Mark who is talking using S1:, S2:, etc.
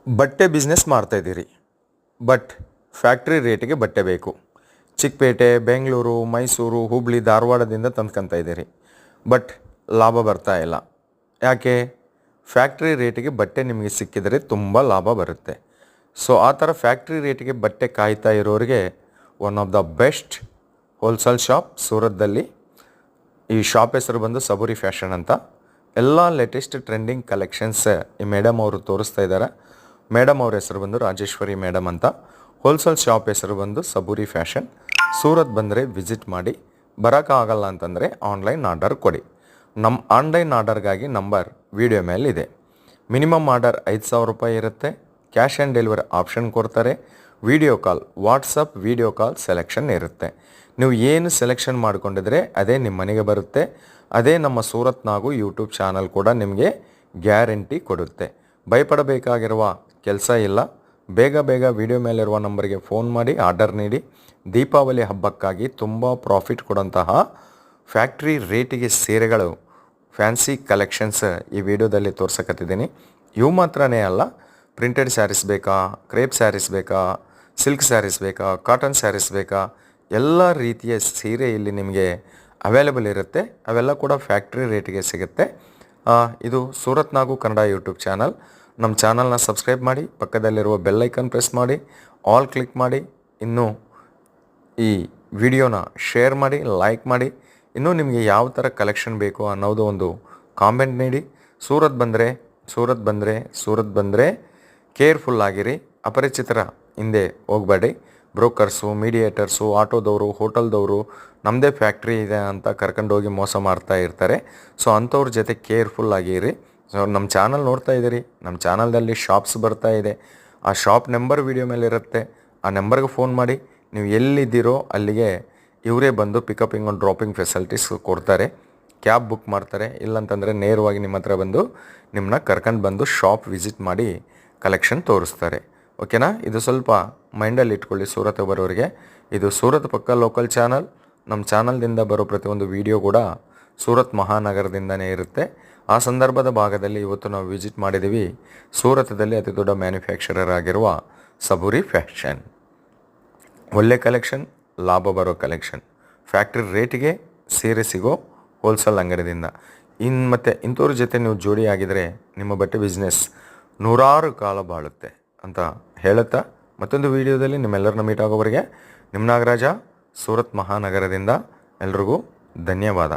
S1: ಬಟ್ಟೆ business ಮಾಡ್ತಾಯಿದ್ದೀರಿ, but factory ರೇಟಿಗೆ ಬಟ್ಟೆ ಬೇಕು. ಚಿಕ್ಕಪೇಟೆ, ಬೆಂಗಳೂರು, ಮೈಸೂರು, ಹುಬ್ಬಳ್ಳಿ, ಧಾರವಾಡದಿಂದ ತಂದ್ಕೊತಾ ಇದ್ದೀರಿ, ಬಟ್ ಲಾಭ ಬರ್ತಾ ಇಲ್ಲ. ಯಾಕೆ? ಫ್ಯಾಕ್ಟ್ರಿ ರೇಟಿಗೆ ಬಟ್ಟೆ ನಿಮಗೆ ಸಿಕ್ಕಿದರೆ ತುಂಬ ಲಾಭ ಬರುತ್ತೆ. ಸೊ ಆ ಥರ ಫ್ಯಾಕ್ಟ್ರಿ ರೇಟಿಗೆ ಬಟ್ಟೆ ಕಾಯ್ತಾ ಇರೋರಿಗೆ one of the best wholesale shop ಸೂರತ್ದಲ್ಲಿ. ಈ ಶಾಪ್ ಹೆಸರು ಬಂದು ಸಬೂರಿ ಫ್ಯಾಷನ್ ಅಂತ. ಎಲ್ಲ ಲೇಟೆಸ್ಟ್ ಟ್ರೆಂಡಿಂಗ್ ಕಲೆಕ್ಷನ್ಸ್ ಈ ಮೇಡಮ್ ಅವರು ತೋರಿಸ್ತಾ ಇದ್ದಾರೆ. ಮೇಡಮ್ ಅವ್ರ ಹೆಸರು ಬಂದು ರಾಜೇಶ್ವರಿ ಮೇಡಮ್ ಅಂತ. ಹೋಲ್ಸೇಲ್ ಶಾಪ್ ಹೆಸರು ಬಂದು ಸಬೂರಿ ಫ್ಯಾಷನ್. ಸೂರತ್ ಬಂದರೆ ವಿಸಿಟ್ ಮಾಡಿ, ಬರೋಕ್ಕಾಗಲ್ಲ ಅಂತಂದರೆ ಆನ್ಲೈನ್ ಆರ್ಡರ್ ಕೊಡಿ. ನಮ್ಮ ಆನ್ಲೈನ್ ಆರ್ಡರ್ಗಾಗಿ ನಂಬರ್ ವಿಡಿಯೋ ಮೇಲಿದೆ. ಮಿನಿಮಮ್ ಆರ್ಡರ್ 5,000 ರೂಪಾಯಿ ಇರುತ್ತೆ. ಕ್ಯಾಶ್ ಆ್ಯಂಡ್ ಡೆಲಿವರಿ ಆಪ್ಷನ್ ಕೊಡ್ತಾರೆ. Video call, WhatsApp video call selection ಇರುತ್ತೆ. ನೀವು ಏನು ಸೆಲೆಕ್ಷನ್ ಮಾಡ್ಕೊಂಡಿದ್ರೆ ಅದೇ ನಿಮ್ಮ ಮನೆಗೆ ಬರುತ್ತೆ. ಅದೇ ನಮ್ಮ ಸೂರತ್ನಾಗೂ ಯೂಟ್ಯೂಬ್ ಚಾನಲ್ ಕೂಡ ನಿಮಗೆ ಗ್ಯಾರಂಟಿ ಕೊಡುತ್ತೆ. ಭಯಪಡಬೇಕಾಗಿರುವ ಕೆಲಸ ಇಲ್ಲ. ಬೇಗ ಬೇಗ ವಿಡಿಯೋ ಮೇಲಿರುವ ನಂಬರ್ಗೆ ಫೋನ್ ಮಾಡಿ ಆರ್ಡರ್ ನೀಡಿ. ದೀಪಾವಳಿ ಹಬ್ಬಕ್ಕಾಗಿ ತುಂಬ ಪ್ರಾಫಿಟ್ ಕೊಡೋಂತಹ ಫ್ಯಾಕ್ಟ್ರಿ ರೇಟಿಗೆ ಸೀರೆಗಳು, ಫ್ಯಾನ್ಸಿ ಕಲೆಕ್ಷನ್ಸ್ ಈ ವಿಡಿಯೋದಲ್ಲಿ ತೋರ್ಸಕತ್ತಿದ್ದೀನಿ. ಇವು ಮಾತ್ರನೇ ಅಲ್ಲ, ಪ್ರಿಂಟೆಡ್ ಸ್ಯಾರೀಸ್ ಬೇಕಾ, ಕ್ರೇಪ್ ಸ್ಯಾರೀಸ್ ಬೇಕಾ, ಸಿಲ್ಕ್ ಸ್ಯಾರೀಸ್ ಬೇಕಾ, ಕಾಟನ್ ಸ್ಯಾರೀಸ್ ಬೇಕಾ, ಎಲ್ಲ ರೀತಿಯ ಸೀರೆ ಇಲ್ಲಿ ನಿಮಗೆ ಅವೈಲೇಬಲ್ ಇರುತ್ತೆ. ಅವೆಲ್ಲ ಕೂಡ ಫ್ಯಾಕ್ಟ್ರಿ ರೇಟಿಗೆ ಸಿಗುತ್ತೆ. ಇದು ಸೂರತ್ನಾಗೂ ಕನ್ನಡ ಯೂಟ್ಯೂಬ್ ಚಾನಲ್. ನಮ್ಮ ಚಾನಲ್ನ ಸಬ್ಸ್ಕ್ರೈಬ್ ಮಾಡಿ, ಪಕ್ಕದಲ್ಲಿರುವ ಬೆಲ್ ಐಕನ್ ಪ್ರೆಸ್ ಮಾಡಿ, ಆಲ್ ಕ್ಲಿಕ್ ಮಾಡಿ. ಇನ್ನೂ ಈ ವಿಡಿಯೋನ ಶೇರ್ ಮಾಡಿ, ಲೈಕ್ ಮಾಡಿ. ಇನ್ನೂ ನಿಮಗೆ ಯಾವ ಥರ ಕಲೆಕ್ಷನ್ ಬೇಕು ಅನ್ನೋದು ಒಂದು ಕಾಮೆಂಟ್ ನೀಡಿ. ಸೂರತ್ ಬಂದರೆ ಕೇರ್ಫುಲ್ ಆಗಿರಿ. ಅಪರಿಚಿತರ ಹಿಂದೆ ಹೋಗಬೇಡಿ. ಬ್ರೋಕರ್ಸು, ಮೀಡಿಯೇಟರ್ಸು, ಆಟೋದವರು, ಹೋಟೆಲ್ದವರು ನಮ್ಮದೇ ಫ್ಯಾಕ್ಟ್ರಿ ಇದೆ ಅಂತ ಕರ್ಕೊಂಡೋಗಿ ಮೋಸ ಮಾಡ್ತಾ ಇರ್ತಾರೆ. ಸೊ ಅಂಥವ್ರ ಜೊತೆ ಕೇರ್ಫುಲ್ ಆಗಿರಿ. ಸೊ ನಮ್ಮ ಚಾನಲ್ ನೋಡ್ತಾ ಇದ್ದೀರಿ, ನಮ್ಮ ಚಾನಲ್ದಲ್ಲಿ ಶಾಪ್ಸ್ ಬರ್ತಾ ಇದೆ. ಆ ಶಾಪ್ ನಂಬರ್ ವಿಡಿಯೋ ಮೇಲೆ ಇರುತ್ತೆ. ಆ ನಂಬರ್ಗೆ ಫೋನ್ ಮಾಡಿ. ನೀವು ಎಲ್ಲಿದ್ದೀರೋ ಅಲ್ಲಿಗೆ ಇವರೇ ಬಂದು ಪಿಕಪಿಂಗ್ ಆ್ಯಂಡ್ ಡ್ರಾಪಿಂಗ್ ಫೆಸಿಲಿಟೀಸ್ ಕೊಡ್ತಾರೆ. ಕ್ಯಾಬ್ ಬುಕ್ ಮಾಡ್ತಾರೆ. ಇಲ್ಲಂತಂದರೆ ನೇರವಾಗಿ ನಿಮ್ಮ ಹತ್ರ ಬಂದು ನಿಮ್ಮನ್ನ ಕರ್ಕೊಂಡು ಬಂದು ಶಾಪ್ ವಿಸಿಟ್ ಮಾಡಿ ಕಲೆಕ್ಷನ್ ತೋರಿಸ್ತಾರೆ. ಓಕೆನಾ? ಇದು ಸ್ವಲ್ಪ ಮೈಂಡಲ್ಲಿ ಇಟ್ಕೊಳ್ಳಿ. ಸೂರತ್ ಬರೋರಿಗೆ ಇದು ಸೂರತ್ ಪಕ್ಕ ಲೋಕಲ್ ಚಾನಲ್. ನಮ್ಮ ಚಾನಲ್ದಿಂದ ಬರೋ ಪ್ರತಿಯೊಂದು ವಿಡಿಯೋ ಕೂಡ ಸೂರತ್ ಮಹಾನಗರದಿಂದನೇ ಇರುತ್ತೆ. ಆ ಸಂದರ್ಭದ ಭಾಗದಲ್ಲಿ ಇವತ್ತು ನಾವು ವಿಸಿಟ್ ಮಾಡಿದ್ದೀವಿ ಸೂರತದಲ್ಲಿ ಅತಿ ದೊಡ್ಡ ಮ್ಯಾನುಫ್ಯಾಕ್ಚರರ್ ಆಗಿರುವ ಸಬೂರಿ ಫ್ಯಾಷನ್. ಒಳ್ಳೆ ಕಲೆಕ್ಷನ್, ಲಾಭ ಬರೋ ಕಲೆಕ್ಷನ್, ಫ್ಯಾಕ್ಟ್ರಿ ರೇಟಿಗೆ ಸೀರೆ ಸಿಗೋ ಹೋಲ್ಸೇಲ್ ಅಂಗಡಿಯಿಂದ. ಮತ್ತು ಇಂಥವ್ರ ಜೊತೆ ನೀವು ಜೋಡಿ ಆಗಿದರೆ ನಿಮ್ಮ ಬಟ್ಟೆ ಬಿಸ್ನೆಸ್ ನೂರಾರು ಕಾಲ ಬಾಳುತ್ತೆ ಅಂತ ಹೇಳುತ್ತಾ ಮತ್ತೊಂದು ವಿಡಿಯೋದಲ್ಲಿ ನಿಮ್ಮೆಲ್ಲರನ್ನ ಮೀಟ್ ಆಗೋವರೆಗೆ ನಿಮ್ಮ ನಾಗರಾಜ, ಸೂರತ್ ಮಹಾನಗರದಿಂದ. ಎಲ್ರಿಗೂ ಧನ್ಯವಾದ.